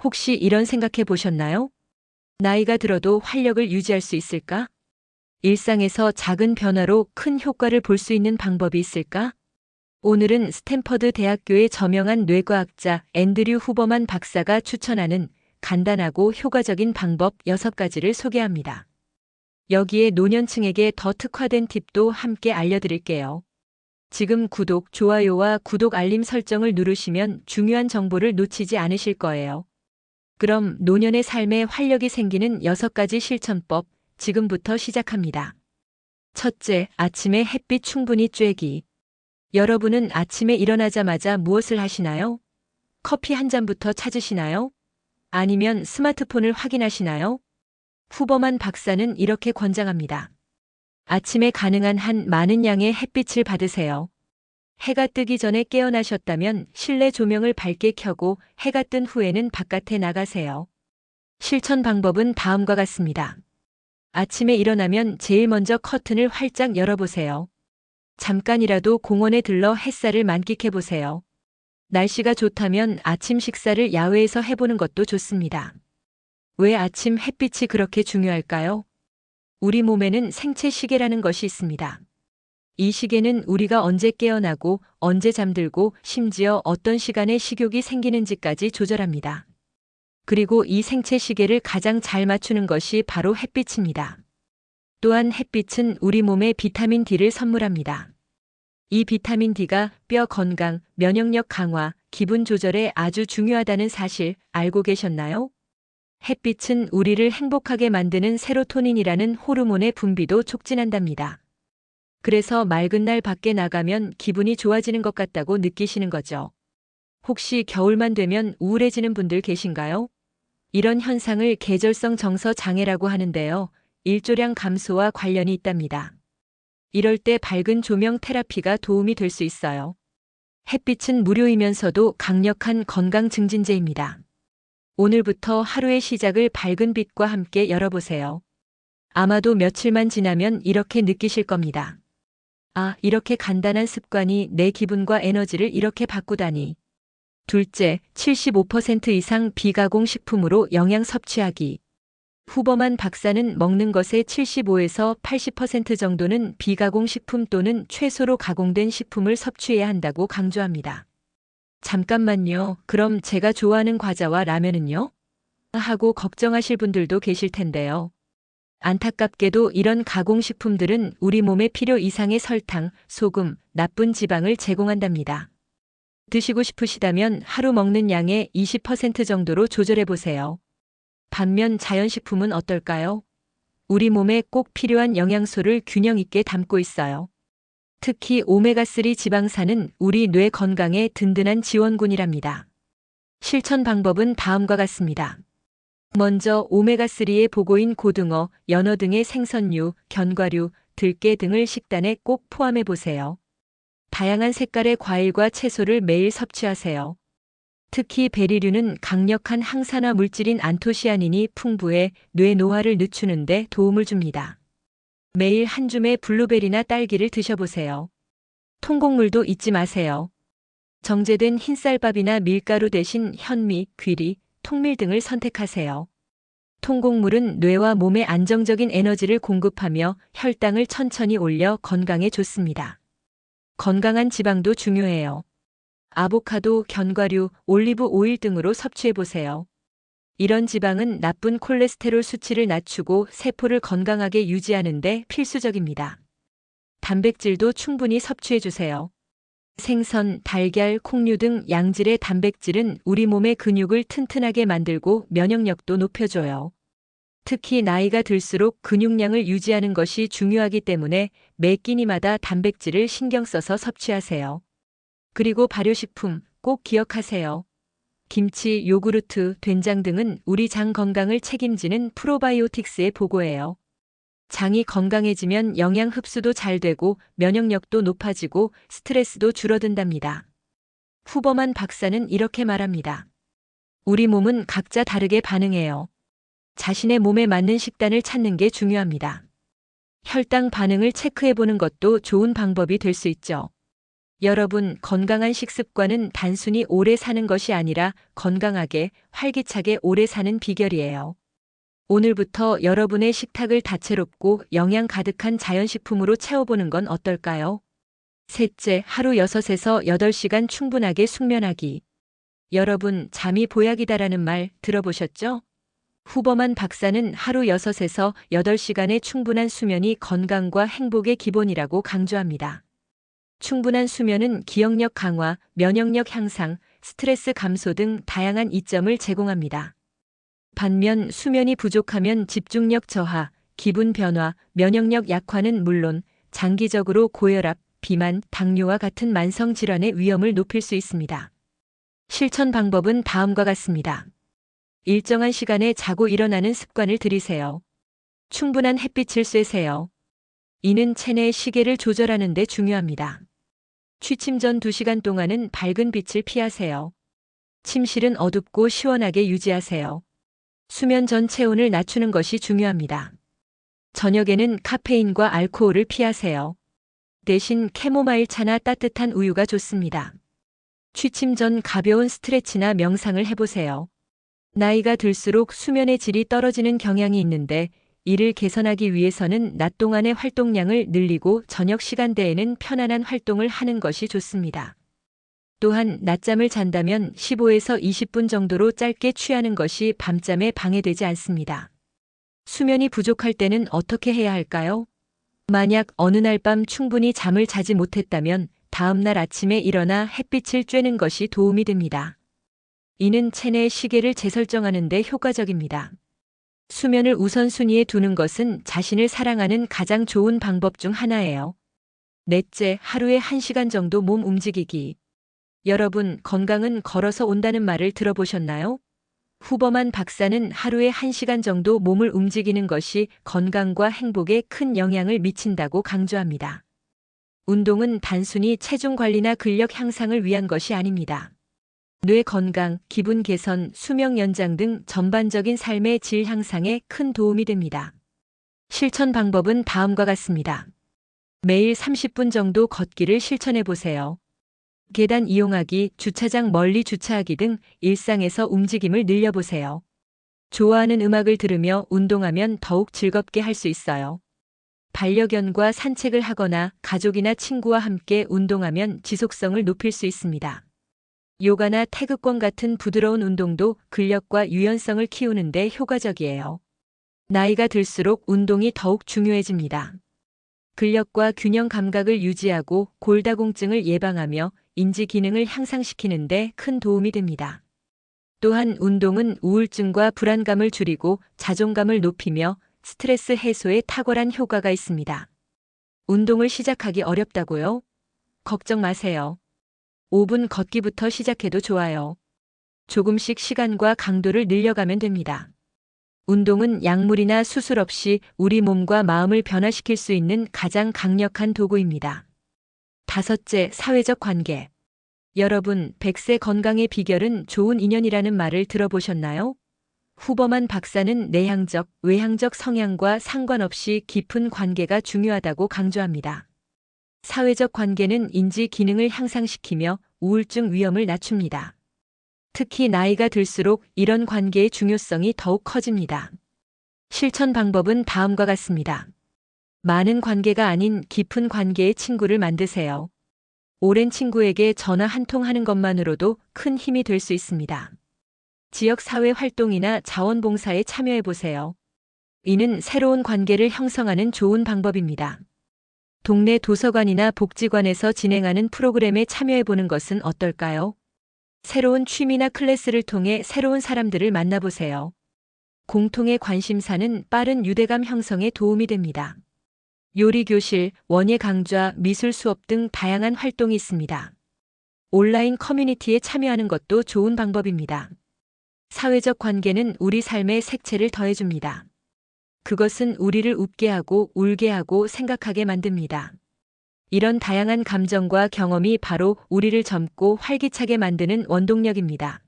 혹시 이런 생각해 보셨나요? 나이가 들어도 활력을 유지할 수 있을까? 일상에서 작은 변화로 큰 효과를 볼 수 있는 방법이 있을까? 오늘은 스탠퍼드 대학교의 저명한 뇌과학자 앤드류 후버만 박사가 추천하는 간단하고 효과적인 방법 6가지를 소개합니다. 여기에 노년층에게 더 특화된 팁도 함께 알려드릴게요. 지금 구독, 좋아요와 구독 알림 설정을 누르시면 중요한 정보를 놓치지 않으실 거예요. 그럼 노년의 삶에 활력이 생기는 6가지 실천법, 지금부터 시작합니다. 첫째, 아침에 햇빛 충분히 쬐기. 여러분은 아침에 일어나자마자 무엇을 하시나요? 커피 한 잔부터 찾으시나요? 아니면 스마트폰을 확인하시나요? 후버만 박사는 이렇게 권장합니다. 아침에 가능한 한 많은 양의 햇빛을 받으세요. 해가 뜨기 전에 깨어나셨다면 실내 조명을 밝게 켜고 해가 뜬 후에는 바깥에 나가세요. 실천 방법은 다음과 같습니다. 아침에 일어나면 제일 먼저 커튼을 활짝 열어보세요. 잠깐이라도 공원에 들러 햇살을 만끽해보세요. 날씨가 좋다면 아침 식사를 야외에서 해보는 것도 좋습니다. 왜 아침 햇빛이 그렇게 중요할까요? 우리 몸에는 생체 시계라는 것이 있습니다. 이 시계는 우리가 언제 깨어나고 언제 잠들고 심지어 어떤 시간에 식욕이 생기는지까지 조절합니다. 그리고 이 생체 시계를 가장 잘 맞추는 것이 바로 햇빛입니다. 또한 햇빛은 우리 몸에 비타민 D를 선물합니다. 이 비타민 D가 뼈 건강, 면역력 강화, 기분 조절에 아주 중요하다는 사실 알고 계셨나요? 햇빛은 우리를 행복하게 만드는 세로토닌이라는 호르몬의 분비도 촉진한답니다. 그래서 맑은 날 밖에 나가면 기분이 좋아지는 것 같다고 느끼시는 거죠. 혹시 겨울만 되면 우울해지는 분들 계신가요? 이런 현상을 계절성 정서 장애라고 하는데요. 일조량 감소와 관련이 있답니다. 이럴 때 밝은 조명 테라피가 도움이 될 수 있어요. 햇빛은 무료이면서도 강력한 건강 증진제입니다. 오늘부터 하루의 시작을 밝은 빛과 함께 열어보세요. 아마도 며칠만 지나면 이렇게 느끼실 겁니다. 아, 이렇게 간단한 습관이 내 기분과 에너지를 이렇게 바꾸다니. 둘째, 75% 이상 비가공 식품으로 영양 섭취하기. 후버만 박사는 먹는 것의 75에서 80% 정도는 비가공 식품 또는 채소로 가공된 식품을 섭취해야 한다고 강조합니다. 잠깐만요. 그럼 제가 좋아하는 과자와 라면은요? 하고 걱정하실 분들도 계실 텐데요. 안타깝게도 이런 가공식품들은 우리 몸에 필요 이상의 설탕, 소금, 나쁜 지방을 제공한답니다. 드시고 싶으시다면 하루 먹는 양의 20% 정도로 조절해 보세요. 반면 자연식품은 어떨까요? 우리 몸에 꼭 필요한 영양소를 균형 있게 담고 있어요. 특히 오메가3 지방산은 우리 뇌 건강에 든든한 지원군이랍니다. 실천 방법은 다음과 같습니다. 먼저 오메가3의 보고인 고등어, 연어 등의 생선류, 견과류, 들깨 등을 식단에 꼭 포함해 보세요. 다양한 색깔의 과일과 채소를 매일 섭취하세요. 특히 베리류는 강력한 항산화 물질인 안토시아닌이 풍부해 뇌 노화를 늦추는 데 도움을 줍니다. 매일 한 줌의 블루베리나 딸기를 드셔보세요. 통곡물도 잊지 마세요. 정제된 흰쌀밥이나 밀가루 대신 현미, 귀리, 통밀 등을 선택하세요. 통곡물은 뇌와 몸에 안정적인 에너지를 공급하며 혈당을 천천히 올려 건강에 좋습니다. 건강한 지방도 중요해요. 아보카도, 견과류, 올리브 오일 등으로 섭취해보세요. 이런 지방은 나쁜 콜레스테롤 수치를 낮추고 세포를 건강하게 유지하는 데 필수적입니다. 단백질도 충분히 섭취해주세요. 생선, 달걀, 콩류 등 양질의 단백질은 우리 몸의 근육을 튼튼하게 만들고 면역력도 높여줘요. 특히 나이가 들수록 근육량을 유지하는 것이 중요하기 때문에 매 끼니마다 단백질을 신경 써서 섭취하세요. 그리고 발효식품 꼭 기억하세요. 김치, 요구르트, 된장 등은 우리 장 건강을 책임지는 프로바이오틱스의 보고예요. 장이 건강해지면 영양 흡수도 잘 되고 면역력도 높아지고 스트레스도 줄어든답니다. 후버만 박사는 이렇게 말합니다. 우리 몸은 각자 다르게 반응해요. 자신의 몸에 맞는 식단을 찾는 게 중요합니다. 혈당 반응을 체크해보는 것도 좋은 방법이 될 수 있죠. 여러분, 건강한 식습관은 단순히 오래 사는 것이 아니라 건강하게, 활기차게 오래 사는 비결이에요. 오늘부터 여러분의 식탁을 다채롭고 영양 가득한 자연식품으로 채워보는 건 어떨까요? 셋째, 하루 6에서 8시간 충분하게 숙면하기. 여러분, 잠이 보약이다라는 말 들어보셨죠? 후버만 박사는 하루 6에서 8시간의 충분한 수면이 건강과 행복의 기본이라고 강조합니다. 충분한 수면은 기억력 강화, 면역력 향상, 스트레스 감소 등 다양한 이점을 제공합니다. 반면 수면이 부족하면 집중력 저하, 기분 변화, 면역력 약화는 물론 장기적으로 고혈압, 비만, 당뇨와 같은 만성 질환의 위험을 높일 수 있습니다. 실천 방법은 다음과 같습니다. 일정한 시간에 자고 일어나는 습관을 들이세요. 충분한 햇빛을 쐬세요. 이는 체내의 시계를 조절하는 데 중요합니다. 취침 전 2시간 동안은 밝은 빛을 피하세요. 침실은 어둡고 시원하게 유지하세요. 수면 전 체온을 낮추는 것이 중요합니다. 저녁에는 카페인과 알코올을 피하세요. 대신 캐모마일 차나 따뜻한 우유가 좋습니다. 취침 전 가벼운 스트레치나 명상을 해보세요. 나이가 들수록 수면의 질이 떨어지는 경향이 있는데 이를 개선하기 위해서는 낮 동안의 활동량을 늘리고 저녁 시간대에는 편안한 활동을 하는 것이 좋습니다. 또한 낮잠을 잔다면 15에서 20분 정도로 짧게 취하는 것이 밤잠에 방해되지 않습니다. 수면이 부족할 때는 어떻게 해야 할까요? 만약 어느 날 밤 충분히 잠을 자지 못했다면 다음 날 아침에 일어나 햇빛을 쬐는 것이 도움이 됩니다. 이는 체내의 시계를 재설정하는 데 효과적입니다. 수면을 우선순위에 두는 것은 자신을 사랑하는 가장 좋은 방법 중 하나예요. 넷째, 하루에 1시간 정도 몸 움직이기. 여러분, 건강은 걸어서 온다는 말을 들어보셨나요? 후버만 박사는 하루에 1시간 정도 몸을 움직이는 것이 건강과 행복에 큰 영향을 미친다고 강조합니다. 운동은 단순히 체중 관리나 근력 향상을 위한 것이 아닙니다. 뇌 건강, 기분 개선, 수명 연장 등 전반적인 삶의 질 향상에 큰 도움이 됩니다. 실천 방법은 다음과 같습니다. 매일 30분 정도 걷기를 실천해 보세요. 계단 이용하기, 주차장 멀리 주차하기 등 일상에서 움직임을 늘려보세요. 좋아하는 음악을 들으며 운동하면 더욱 즐겁게 할 수 있어요. 반려견과 산책을 하거나 가족이나 친구와 함께 운동하면 지속성을 높일 수 있습니다. 요가나 태극권 같은 부드러운 운동도 근력과 유연성을 키우는 데 효과적이에요. 나이가 들수록 운동이 더욱 중요해집니다. 근력과 균형 감각을 유지하고 골다공증을 예방하며 인지 기능을 향상시키는 데 큰 도움이 됩니다. 또한 운동은 우울증과 불안감을 줄이고 자존감을 높이며 스트레스 해소에 탁월한 효과가 있습니다. 운동을 시작하기 어렵다고요? 걱정 마세요. 5분 걷기부터 시작해도 좋아요. 조금씩 시간과 강도를 늘려가면 됩니다. 운동은 약물이나 수술 없이 우리 몸과 마음을 변화시킬 수 있는 가장 강력한 도구입니다. 다섯째, 사회적 관계. 여러분, 100세 건강의 비결은 좋은 인연이라는 말을 들어보셨나요? 후버만 박사는 내향적, 외향적 성향과 상관없이 깊은 관계가 중요하다고 강조합니다. 사회적 관계는 인지 기능을 향상시키며 우울증 위험을 낮춥니다. 특히 나이가 들수록 이런 관계의 중요성이 더욱 커집니다. 실천 방법은 다음과 같습니다. 많은 관계가 아닌 깊은 관계의 친구를 만드세요. 오랜 친구에게 전화 한 통 하는 것만으로도 큰 힘이 될 수 있습니다. 지역사회 활동이나 자원봉사에 참여해보세요. 이는 새로운 관계를 형성하는 좋은 방법입니다. 동네 도서관이나 복지관에서 진행하는 프로그램에 참여해보는 것은 어떨까요? 새로운 취미나 클래스를 통해 새로운 사람들을 만나보세요. 공통의 관심사는 빠른 유대감 형성에 도움이 됩니다. 요리 교실, 원예 강좌, 미술 수업 등 다양한 활동이 있습니다. 온라인 커뮤니티에 참여하는 것도 좋은 방법입니다. 사회적 관계는 우리 삶의 색채를 더해줍니다. 그것은 우리를 웃게 하고 울게 하고 생각하게 만듭니다. 이런 다양한 감정과 경험이 바로 우리를 젊고 활기차게 만드는 원동력입니다.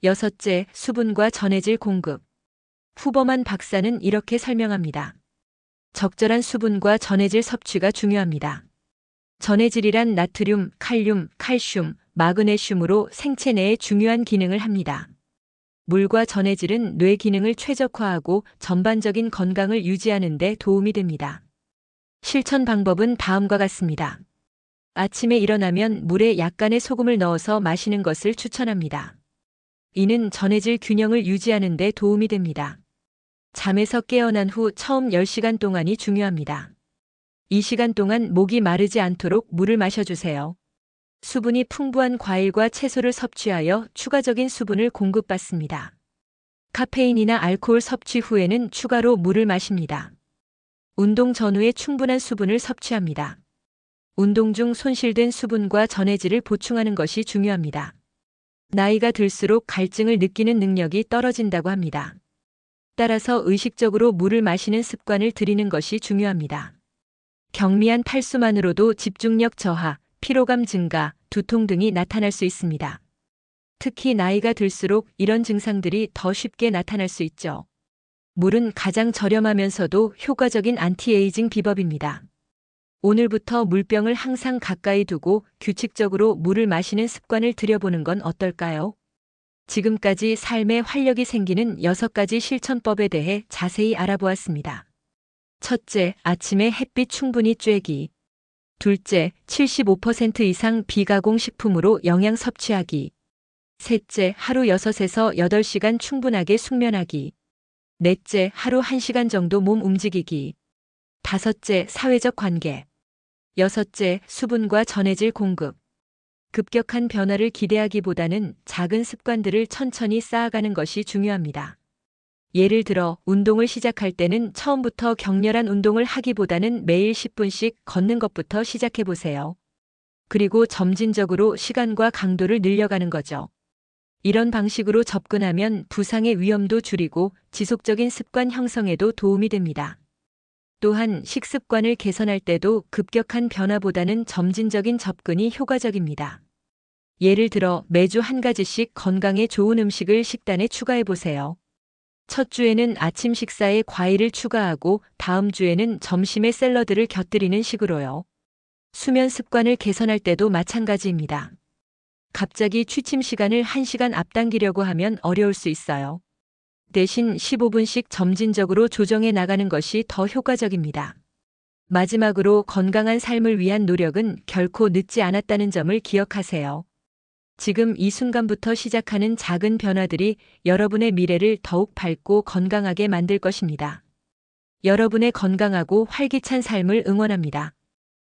여섯째, 수분과 전해질 공급. 후버만 박사는 이렇게 설명합니다. 적절한 수분과 전해질 섭취가 중요합니다. 전해질이란 나트륨, 칼륨, 칼슘, 마그네슘으로 생체 내에 중요한 기능을 합니다. 물과 전해질은 뇌 기능을 최적화하고 전반적인 건강을 유지하는 데 도움이 됩니다. 실천 방법은 다음과 같습니다. 아침에 일어나면 물에 약간의 소금을 넣어서 마시는 것을 추천합니다. 이는 전해질 균형을 유지하는 데 도움이 됩니다. 잠에서 깨어난 후 처음 10시간 동안이 중요합니다. 이 시간 동안 목이 마르지 않도록 물을 마셔주세요. 수분이 풍부한 과일과 채소를 섭취하여 추가적인 수분을 공급받습니다. 카페인이나 알코올 섭취 후에는 추가로 물을 마십니다. 운동 전후에 충분한 수분을 섭취합니다. 운동 중 손실된 수분과 전해질을 보충하는 것이 중요합니다. 나이가 들수록 갈증을 느끼는 능력이 떨어진다고 합니다. 따라서 의식적으로 물을 마시는 습관을 들이는 것이 중요합니다. 경미한 탈수만으로도 집중력 저하, 피로감 증가, 두통 등이 나타날 수 있습니다. 특히 나이가 들수록 이런 증상들이 더 쉽게 나타날 수 있죠. 물은 가장 저렴하면서도 효과적인 안티에이징 비법입니다. 오늘부터 물병을 항상 가까이 두고 규칙적으로 물을 마시는 습관을 들여보는 건 어떨까요? 지금까지 삶에 활력이 생기는 6가지 실천법에 대해 자세히 알아보았습니다. 첫째, 아침에 햇빛 충분히 쬐기. 둘째, 75% 이상 비가공 식품으로 영양 섭취하기. 셋째, 하루 6에서 8시간 충분하게 숙면하기. 넷째, 하루 1시간 정도 몸 움직이기. 다섯째, 사회적 관계. 여섯째, 수분과 전해질 공급. 급격한 변화를 기대하기보다는 작은 습관들을 천천히 쌓아가는 것이 중요합니다. 예를 들어 운동을 시작할 때는 처음부터 격렬한 운동을 하기보다는 매일 10분씩 걷는 것부터 시작해 보세요. 그리고 점진적으로 시간과 강도를 늘려가는 거죠. 이런 방식으로 접근하면 부상의 위험도 줄이고 지속적인 습관 형성에도 도움이 됩니다. 또한 식습관을 개선할 때도 급격한 변화보다는 점진적인 접근이 효과적입니다. 예를 들어 매주 한 가지씩 건강에 좋은 음식을 식단에 추가해 보세요. 첫 주에는 아침 식사에 과일을 추가하고 다음 주에는 점심에 샐러드를 곁들이는 식으로요. 수면 습관을 개선할 때도 마찬가지입니다. 갑자기 취침 시간을 1시간 앞당기려고 하면 어려울 수 있어요. 대신 15분씩 점진적으로 조정해 나가는 것이 더 효과적입니다. 마지막으로 건강한 삶을 위한 노력은 결코 늦지 않았다는 점을 기억하세요. 지금 이 순간부터 시작하는 작은 변화들이 여러분의 미래를 더욱 밝고 건강하게 만들 것입니다. 여러분의 건강하고 활기찬 삶을 응원합니다.